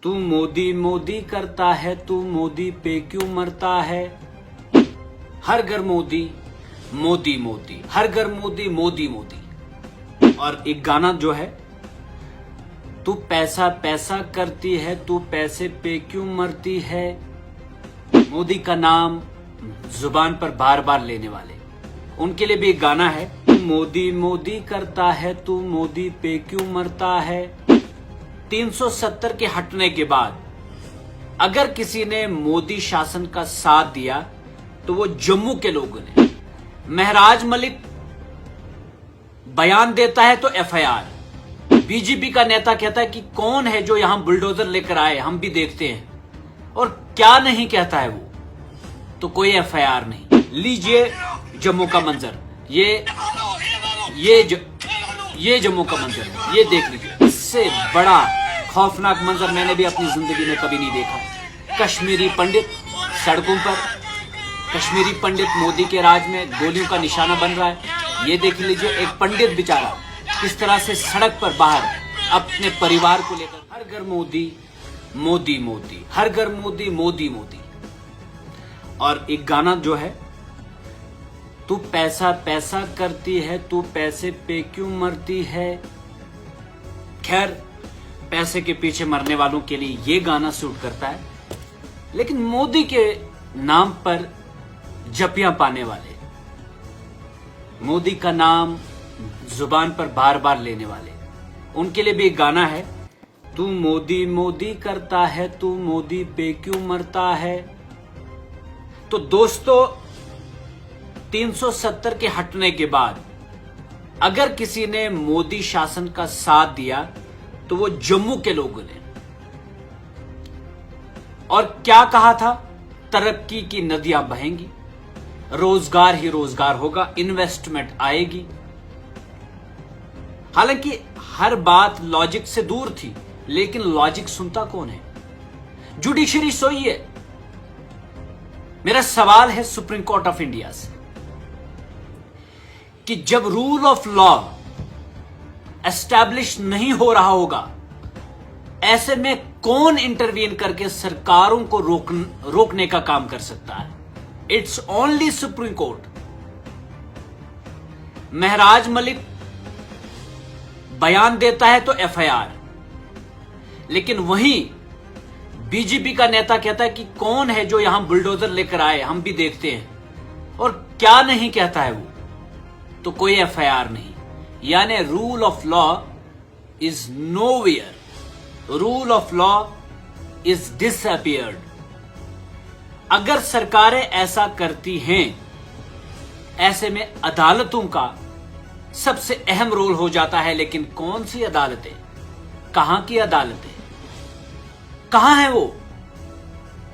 तू मोदी मोदी करता है, तू मोदी पे क्यों मरता है। हर घर मोदी मोदी मोदी, हर घर मोदी मोदी मोदी। और एक गाना जो है, तू पैसा पैसा करती है, तू पैसे पे क्यों मरती है। मोदी का नाम जुबान पर बार बार लेने वाले, उनके लिए भी एक गाना है। तू मोदी मोदी करता है, तू मोदी पे क्यों मरता है। 370 के हटने के बाद अगर किसी ने मोदी शासन का साथ दिया तो वो जम्मू के लोगों ने। महराज मलिक बयान देता है तो एफआईआर। बीजेपी का नेता कहता है कि कौन है जो यहां बुलडोजर लेकर आए, हम भी देखते हैं। और क्या नहीं कहता है वो, तो कोई एफआईआर नहीं। लीजिए जम्मू का मंजर, ये जम्मू का मंजर है, ये देख लीजिए। इससे बड़ा खौफनाक मंजर मैंने भी अपनी जिंदगी में कभी नहीं देखा। कश्मीरी पंडित सड़कों पर, कश्मीरी पंडित मोदी के राज में गोलियों का निशाना बन रहा है। ये देख लीजिए, एक पंडित बेचारा किस तरह से सड़क पर बाहर अपने परिवार को लेकर। हर घर मोदी मोदी मोदी, हर घर मोदी मोदी मोदी। और एक गाना जो है, तू पैसा पैसा करती है, तू पैसे पे क्यों मरती है। खैर, पैसे के पीछे मरने वालों के लिए ये गाना सूट करता है, लेकिन मोदी के नाम पर जपियां पाने वाले, मोदी का नाम जुबान पर बार बार लेने वाले, उनके लिए भी एक गाना है। तू मोदी मोदी करता है, तू मोदी पे क्यों मरता है। तो दोस्तों, 370 के हटने के बाद अगर किसी ने मोदी शासन का साथ दिया तो वो जम्मू के लोगों ने। और क्या कहा था, तरक्की की नदियां बहेंगी, रोजगार ही रोजगार होगा, इन्वेस्टमेंट आएगी। हालांकि हर बात लॉजिक से दूर थी, लेकिन लॉजिक सुनता कौन है। जुडिशरी सोई है। मेरा सवाल है सुप्रीम कोर्ट ऑफ इंडिया से कि जब रूल ऑफ लॉ एस्टैब्लिश नहीं हो रहा होगा, ऐसे में कौन इंटरवीन करके सरकारों को रोकने का काम कर सकता है। It's only supreme court. Maharaj Malik बयान देता है तो एफआईआर, लेकिन वहीं बीजेपी का नेता कहता है कि कौन है जो यहां बुलडोजर लेकर आए, हम भी देखते हैं। और क्या नहीं कहता है वो, तो कोई एफआईआर नहीं। यानी rule of law is nowhere, rule of law is disappeared. अगर सरकारें ऐसा करती हैं, ऐसे में अदालतों का सबसे अहम रोल हो जाता है। लेकिन कौन सी अदालतें, कहां की अदालतें, कहां है वो।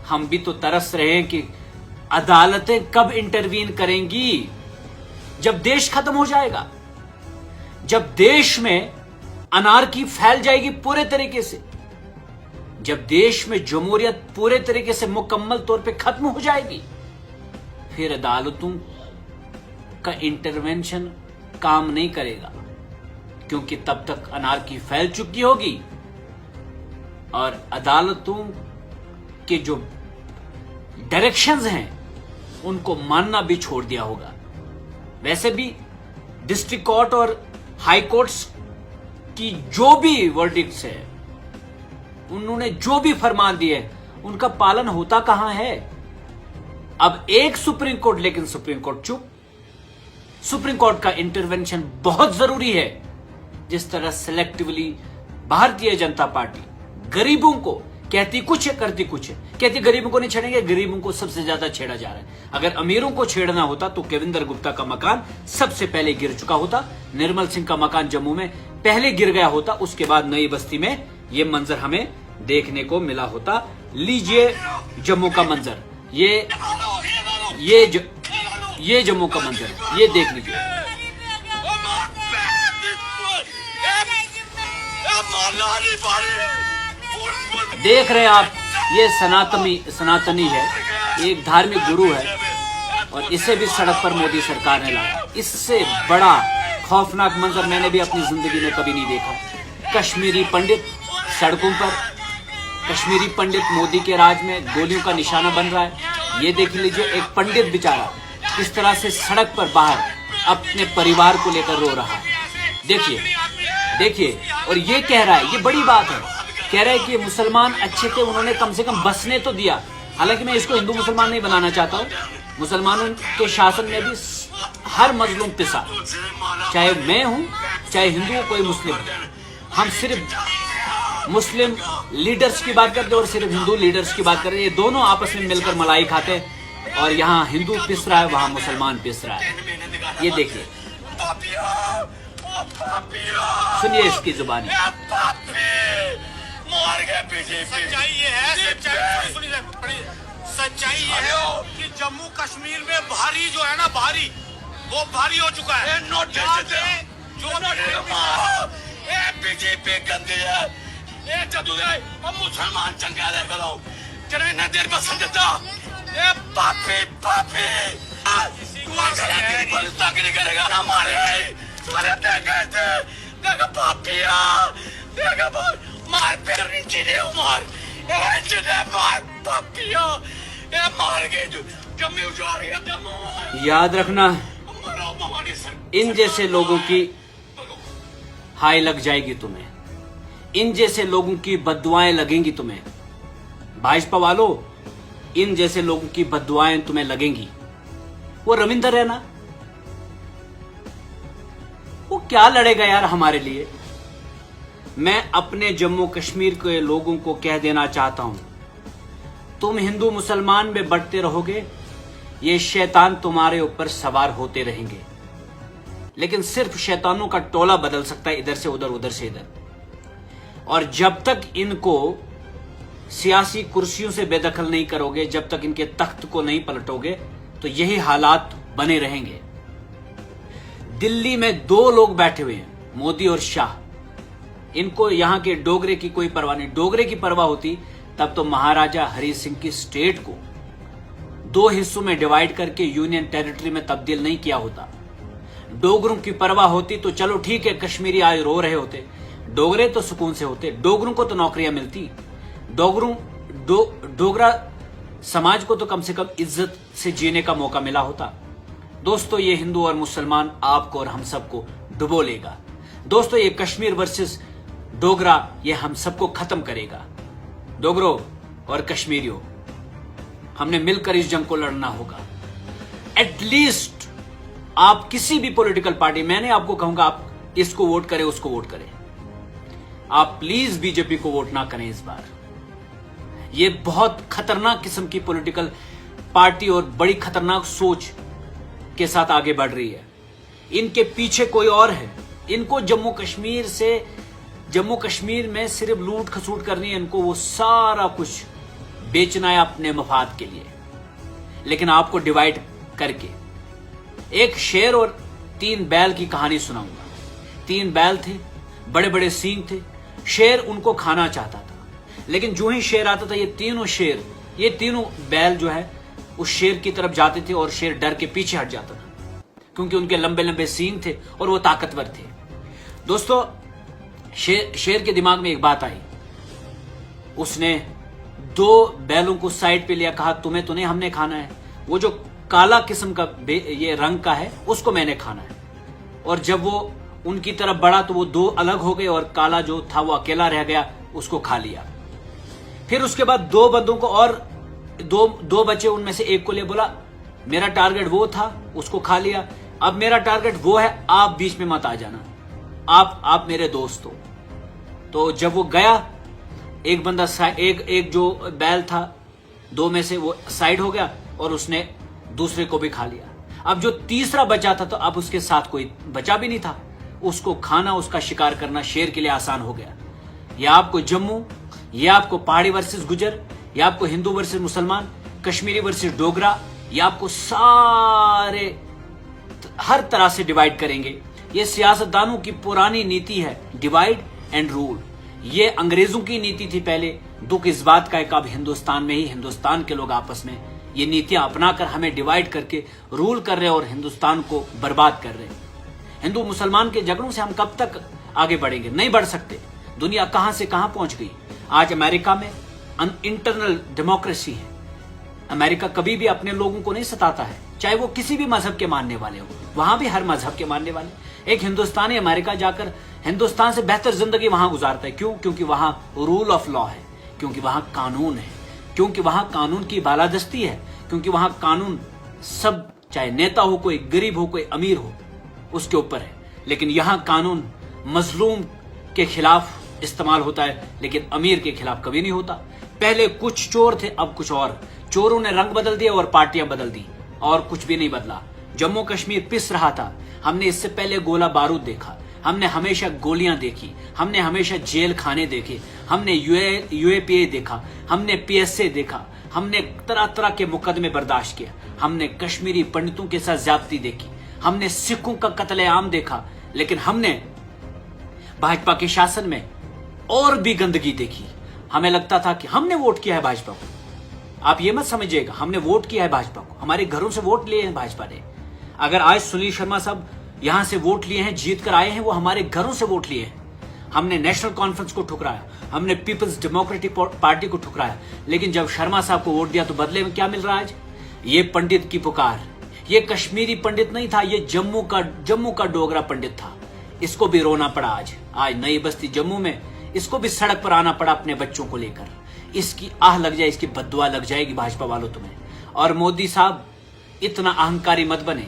हम भी तो तरस रहे हैं कि अदालतें कब इंटरवीन करेंगी, जब देश खत्म हो जाएगा, जब देश में अनारकी फैल जाएगी पूरे तरीके से, जब देश में जमहूरियत पूरे तरीके से मुकम्मल तौर पे खत्म हो जाएगी, फिर अदालतों का इंटरवेंशन काम नहीं करेगा, क्योंकि तब तक अनारकी फैल चुकी होगी और अदालतों के जो डायरेक्शंस हैं उनको मानना भी छोड़ दिया होगा। वैसे भी डिस्ट्रिक्ट कोर्ट और हाई कोर्ट्स की जो भी वर्डिक्ट्स है, उन्होंने जो भी फरमान दिए, उनका पालन होता कहां है। अब एक सुप्रीम कोर्ट, लेकिन सुप्रीम कोर्ट चुप। सुप्रीम कोर्ट का इंटरवेंशन बहुत जरूरी है। जिस तरह सिलेक्टिवली भारतीय जनता पार्टी गरीबों को कहती कुछ है, करती कुछ है। कहती गरीबों को नहीं छेड़ेंगे, गरीबों को सबसे ज्यादा छेड़ा जा रहा है। अगर अमीरों को छेड़ना होता तो केविंदर गुप्ता का मकान सबसे पहले गिर चुका होता, निर्मल सिंह का मकान जम्मू में पहले गिर गया होता, उसके बाद नई बस्ती में ये मंजर हमें देखने को मिला होता। लीजिए जम्मू का मंजर, ये जम्मू का मंजर है, ये देख लीजिए। देख रहे हैं आप, ये सनातनी है, एक धार्मिक गुरु है, और इसे भी सड़क पर मोदी सरकार ने लाया। इससे बड़ा खौफनाक मंजर मैंने भी अपनी जिंदगी में कभी नहीं देखा। कश्मीरी पंडित सड़कों पर, कश्मीरी पंडित मोदी के राज में गोलियों का निशाना बन रहा है। ये देख लीजिए, एक पंडित बेचारा किस तरह से सड़क पर बाहर अपने परिवार को लेकर रो रहा है। देखिए देखिए, और ये कह रहा है, ये बड़ी बात है, कह रहा है कि मुसलमान अच्छे थे, उन्होंने कम से कम बसने तो दिया। हालांकि मैं इसको हिंदू मुसलमान नहीं बनाना चाहता हूँ, मुसलमानों के शासन में भी हर मजलूम पिसा, चाहे मैं हूं चाहे हिंदू कोई मुस्लिम। हम सिर्फ मुस्लिम लीडर्स की बात करते हैं और सिर्फ हिंदू लीडर्स की बात कर रहे हैं। ये दोनों आपस में मिलकर मलाई खाते हैं और यहाँ हिंदू पिस रहा है, वहां मुसलमान पिस रहा है। ये देखिए, सुनिए इसकी जुबानी। सच्चाई ये है कि जम्मू कश्मीर में भारी जो है ना, भारी वो भारी हो चुका है। बीजेपी गंदी है, मुसलमान चंगा करो जरा देर पसंद था। पापी पापी करेगा ना, मारे देखो पापिया, देखो मार पेड़ मार पापिया, मार गए जम्मू जा रही है। याद रखना, इन जैसे लोगों की हाय लग जाएगी तुम्हें, इन जैसे लोगों की बद्दुआएं लगेंगी तुम्हें। भाजपा वालों, इन जैसे लोगों की बद्दुआएं तुम्हें लगेंगी। वो रविंदर है ना, वो क्या लड़ेगा यार हमारे लिए। मैं अपने जम्मू कश्मीर के लोगों को कह देना चाहता हूं, तुम हिंदू मुसलमान में बढ़ते रहोगे, ये शैतान तुम्हारे ऊपर सवार होते रहेंगे। लेकिन सिर्फ शैतानों का टोला बदल सकता है, इधर से उधर उधर से इधर। और जब तक इनको सियासी कुर्सियों से बेदखल नहीं करोगे, जब तक इनके तख्त को नहीं पलटोगे, तो यही हालात बने रहेंगे। दिल्ली में दो लोग बैठे हुए हैं, मोदी और शाह। इनको यहां के डोगरे की कोई परवाह नहीं। डोगरे की परवाह होती तब तो महाराजा हरि सिंह की स्टेट को दो हिस्सों में डिवाइड करके यूनियन टेरिटरी में तब्दील नहीं किया होता। डोगरों की परवाह होती तो चलो ठीक है, कश्मीरी आज रो रहे होते, डोगरे तो सुकून से होते, डोगरों को तो नौकरियां मिलती, डोगरा समाज को तो कम से कम इज्जत से जीने का मौका मिला होता। दोस्तों, ये हिंदू और मुसलमान आपको और हम सबको डुबो लेगा। दोस्तों, ये कश्मीर वर्सेस डोगरा, ये हम सबको खत्म करेगा। डोगरों और कश्मीरियों, हमने मिलकर इस जंग को लड़ना होगा। एटलीस्ट आप किसी भी पॉलिटिकल पार्टी, मैंने आपको कहूंगा आप इसको वोट करें, उसको वोट करें, आप प्लीज बीजेपी को वोट ना करें इस बार। ये बहुत खतरनाक किस्म की पॉलिटिकल पार्टी और बड़ी खतरनाक सोच के साथ आगे बढ़ रही है। इनके पीछे कोई और है। इनको जम्मू कश्मीर में सिर्फ लूट खसूट करनी है, इनको वो सारा कुछ बेचना है अपने मफाद के लिए। लेकिन आपको डिवाइड करके एक शेर और 3 बैल की कहानी सुनाऊंगा। 3 बैल थे, बड़े बड़े सींग थे। शेर उनको खाना चाहता था, लेकिन जो ही शेर आता था, ये तीनों बैल जो है उस शेर की तरफ जाते थे और शेर डर के पीछे हट जाता था, क्योंकि उनके लंबे लंबे सींग थे और वो ताकतवर थे। दोस्तों, शेर के दिमाग में एक बात आई। उसने 2 बैलों को साइड पे लिया, कहा तुम्हें तो नहीं हमने खाना है, वो जो काला किस्म का ये रंग का है उसको मैंने खाना है। और जब वो उनकी तरफ बढ़ा तो वो 2 अलग हो गए और काला जो था वो अकेला रह गया, उसको खा लिया। फिर उसके बाद 2 बंदों को और दो बचे, उनमें से एक को ले बोला मेरा टारगेट वो था, उसको खा लिया, अब मेरा टारगेट वो है, आप बीच में मत आ जाना, आप मेरे दोस्त हो। तो जब वो गया, एक बंदा एक जो बैल था 2 में से वो साइड हो गया और उसने दूसरे को भी खा लिया। अब जो तीसरा बचा था, तो अब उसके साथ कोई बचा भी नहीं था, उसको खाना, उसका शिकार करना शेर के लिए आसान हो गया। या आपको जम्मू, या आपको पहाड़ी वर्सेस गुजर, या आपको हिंदू वर्सेस मुसलमान, कश्मीरी वर्सेस डोगरा, या आपको सारे हर तरह से डिवाइड करेंगे। ये सियासतदानों की पुरानी नीति है, डिवाइड एंड रूल। ये अंग्रेजों की नीति थी पहले। दुख इस बात का है कि अब हिंदुस्तान में ही हिंदुस्तान के लोग आपस में ये नीतियां अपनाकर हमें डिवाइड करके रूल कर रहे हैं और हिंदुस्तान को बर्बाद कर रहे हैं। हिंदू मुसलमान के झगड़ों से हम कब तक आगे बढ़ेंगे? नहीं बढ़ सकते। दुनिया कहां से कहां पहुंच गई। आज अमेरिका में इंटरनल डेमोक्रेसी है। अमेरिका कभी भी अपने लोगों को नहीं सताता है, चाहे वो किसी भी मजहब के मानने वाले हो। वहां भी हर मजहब के मानने वाले। एक हिंदुस्तानी अमेरिका जाकर हिंदुस्तान से बेहतर जिंदगी वहां गुजारता है। क्यों? क्योंकि वहां रूल ऑफ लॉ है, क्योंकि वहां कानून है, क्योंकि वहां कानून की बालादस्ती है, क्योंकि वहां कानून सब, चाहे नेता हो, कोई गरीब हो, कोई अमीर हो, उसके ऊपर है। लेकिन यहां कानून मजलूम के खिलाफ इस्तेमाल होता है, लेकिन अमीर के खिलाफ कभी नहीं होता। पहले कुछ चोर थे, अब कुछ और। चोरों ने रंग बदल दिया और पार्टियां बदल दी, और कुछ भी नहीं बदला। जम्मू कश्मीर पिस रहा था। हमने इससे पहले गोला बारूद देखा, हमने हमेशा गोलियां देखी, हमने हमेशा जेल खाने देखे, हमने यूएपीए देखा, हमने पीएसए देखा, हमने तरह तरह के मुकदमे बर्दाश्त किया, हमने कश्मीरी पंडितों के साथ ज्यादती देखी, हमने सिखों का कत्लेआम देखा। लेकिन हमने भाजपा के शासन में और भी गंदगी देखी। हमें लगता था कि हमने वोट किया है भाजपा को। आप ये मत समझिएगा, हमने वोट किया है भाजपा को, हमारे घरों से वोट लिए हैं भाजपा ने। अगर आज सुनील शर्मा साहब यहां से वोट लिए हैं, जीत कर आए हैं, वो हमारे घरों से वोट लिए हैं। हमने नेशनल कॉन्फ्रेंस को ठुकराया, हमने पीपल्स डेमोक्रेटिक पार्टी को ठुकराया। लेकिन जब शर्मा साहब को वोट दिया तो बदले में क्या मिल रहा है आज? ये पंडित की पुकार। ये कश्मीरी पंडित नहीं था, ये जम्मू का डोगरा पंडित था। इसको भी रोना पड़ा आज नई बस्ती जम्मू में, इसको भी सड़क पर आना पड़ा अपने बच्चों को लेकर। इसकी आह लग जाए, इसकी बद्दुआ लग जाएगी भाजपा वालों तुम्हें। और मोदी साहब इतना अहंकारी मत बने।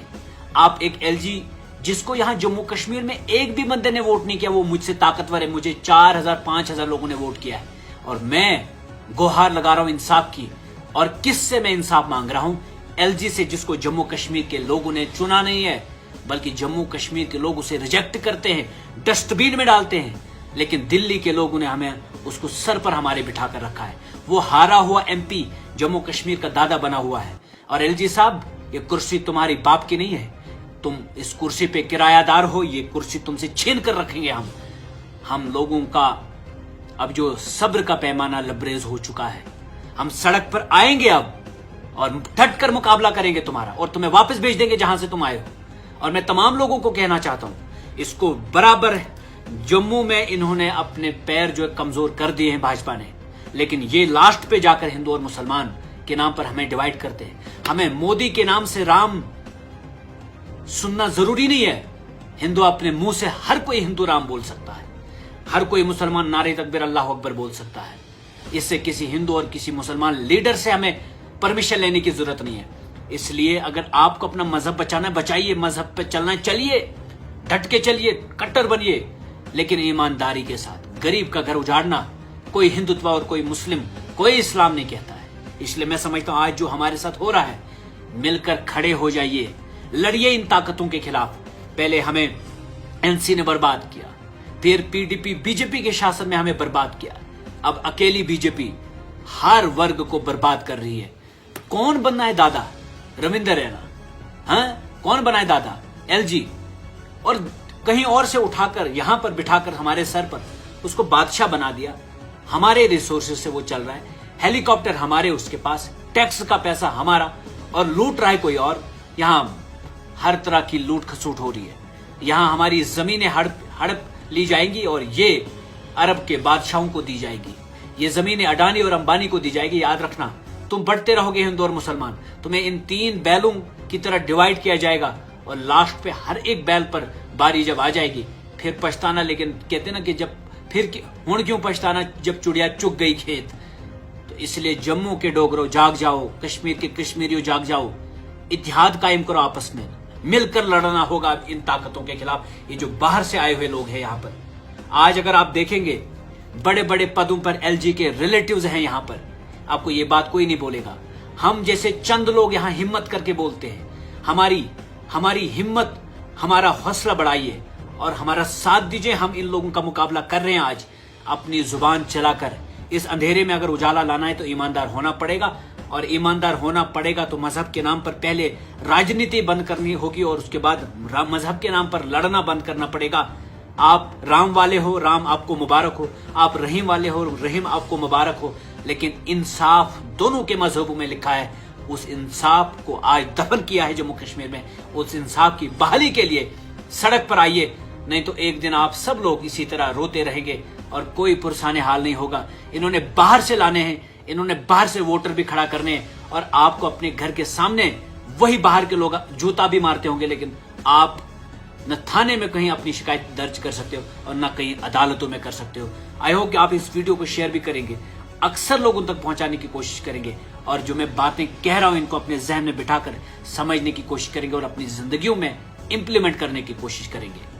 आप एक एलजी, जिसको यहां जम्मू कश्मीर में एक भी बंदे ने वोट नहीं किया, वो मुझसे ताकतवर है। मुझे 4000 5000 लोगों ने वोट किया है, और मैं गुहार लगा रहा हूं इंसाफ की। और किससे मैं इंसाफ मांग रहा हूं? एलजी से, जिसको जम्मू कश्मीर के लोगों ने चुना नहीं है, बल्कि जम्मू कश्मीर के लोग उसे रिजेक्ट करते हैं, डस्टबिन में डालते हैं। लेकिन दिल्ली के लोगों ने हमें उसको सर पर हमारे बिठा कर रखा है। वो हारा हुआ एमपी जम्मू कश्मीर का दादा बना हुआ है। और एलजी साहब, ये कुर्सी तुम्हारी बाप की नहीं है, तुम इस कुर्सी पे किरायादार हो। ये कुर्सी तुमसे छीन कर रखेंगे हम लोगों का अब जो सब्र का पैमाना लबरेज हो चुका है। हम सड़क पर आएंगे अब, और डट कर मुकाबला करेंगे तुम्हारा, और तुम्हें वापस भेज देंगे जहां से तुम आए हो। और मैं तमाम लोगों को कहना चाहता हूं, इसको बराबर जम्मू में इन्होंने अपने पैर जो कमजोर कर दिए हैं भाजपा ने। लेकिन ये लास्ट पे जाकर हिंदू और मुसलमान के नाम पर हमें डिवाइड करते हैं। हमें मोदी के नाम से राम सुनना जरूरी नहीं है। हिंदू अपने मुंह से हर कोई हिंदू राम बोल सकता है, हर कोई मुसलमान नारे तकबीर अल्लाह अकबर बोल सकता है। इससे किसी हिंदू और किसी मुसलमान लीडर से हमें परमिशन लेने की जरूरत नहीं है। इसलिए अगर आपको अपना मजहब बचाना है, बचाइए। मजहब पे चलना है, चलिए, डट के चलिए, कट्टर बनिए, लेकिन ईमानदारी के साथ। गरीब का घर उजाड़ना कोई हिंदुत्व और कोई मुस्लिम, कोई इस्लाम नहीं कहता है। इसलिए मैं समझता हूं आज जो हमारे साथ हो रहा है, मिलकर खड़े हो जाइए, लड़िए इन ताकतों के खिलाफ। पहले हमें एनसी ने बर्बाद किया, फिर पीडीपी बीजेपी के शासन में हमें बर्बाद किया, अब अकेली बीजेपी हर वर्ग को बर्बाद कर रही है। कौन बनना है दादा? रविंद्र रैना? हाँ, कौन बना है दादा? एलजी? और कहीं और से उठाकर यहां पर बिठाकर हमारे सर पर उसको बादशाह बना दिया। हमारे रिसोर्सेज से वो चल रहा है, हेलीकॉप्टर हमारे उसके पास, टैक्स का पैसा हमारा, और लूट रहा है कोई और। यहां हर तरह की लूट खसूट हो रही है। यहां हमारी जमीनें हड़प ली जाएंगी, और ये अरब के बादशाहों को दी जाएगी। ये जमीनें अडानी और अंबानी को दी जाएगी। याद रखना, तुम बढ़ते रहोगे हिंदू और मुसलमान, तुम्हें इन 3 बैलों की तरह डिवाइड किया जाएगा, और लास्ट पे हर एक बैल पर बारी जब आ जाएगी फिर पछताना। लेकिन कहते ना कि जब फिर हुण क्यों पछताना जब चुड़िया चुग गई खेत। तो इसलिए जम्मू के डोगरों जाग जाओ, कश्मीर के कश्मीरियों जाग जाओ, इत्तेहाद कायम करो, आपस में मिलकर लड़ना होगा इन ताकतों के खिलाफ। ये जो बाहर से आए हुए लोग हैं यहाँ पर, आज अगर आप देखेंगे बड़े बड़े पदों पर एलजी के रिलेटिव्स हैं यहाँ पर, आपको ये बात कोई नहीं बोलेगा। हम जैसे चंद लोग यहाँ हिम्मत करके बोलते हैं। हमारी हिम्मत, हमारा हौसला बढ़ाइए और हमारा साथ दीजिए। हम इन लोगों का मुकाबला कर रहे हैं आज अपनी जुबान चलाकर। इस अंधेरे में अगर उजाला लाना है तो ईमानदार होना पड़ेगा, और ईमानदार होना पड़ेगा तो मजहब के नाम पर पहले राजनीति बंद करनी होगी, और उसके बाद मजहब के नाम पर लड़ना बंद करना पड़ेगा। आप राम वाले हो, राम आपको मुबारक हो, आप रहीम वाले हो, रहीम आपको मुबारक हो, लेकिन इंसाफ दोनों के मजहबों में लिखा है। उस इंसाफ को आज दफन किया है जम्मू कश्मीर में। उस इंसाफ की बहाली के लिए सड़क पर आइए, नहीं तो एक दिन आप सब लोग इसी तरह रोते रहेंगे और कोई पुरसाने हाल नहीं होगा। इन्होंने बाहर से लाने हैं, इन्होंने बाहर से वोटर भी खड़ा करने हैं और आपको अपने घर के सामने वही बाहर के लोग जूता भी मारते होंगे, लेकिन आप न थाने में कहीं अपनी शिकायत दर्ज कर सकते हो और न कहीं अदालतों में कर सकते हो। आई होप कि आप इस वीडियो को शेयर भी करेंगे, अक्सर लोगों तक पहुंचाने की कोशिश करेंगे और जो मैं बातें कह रहा हूं इनको अपने जहन में बिठाकर समझने की कोशिश करेंगे और अपनी जिंदगियों में इंप्लीमेंट करने की कोशिश करेंगे।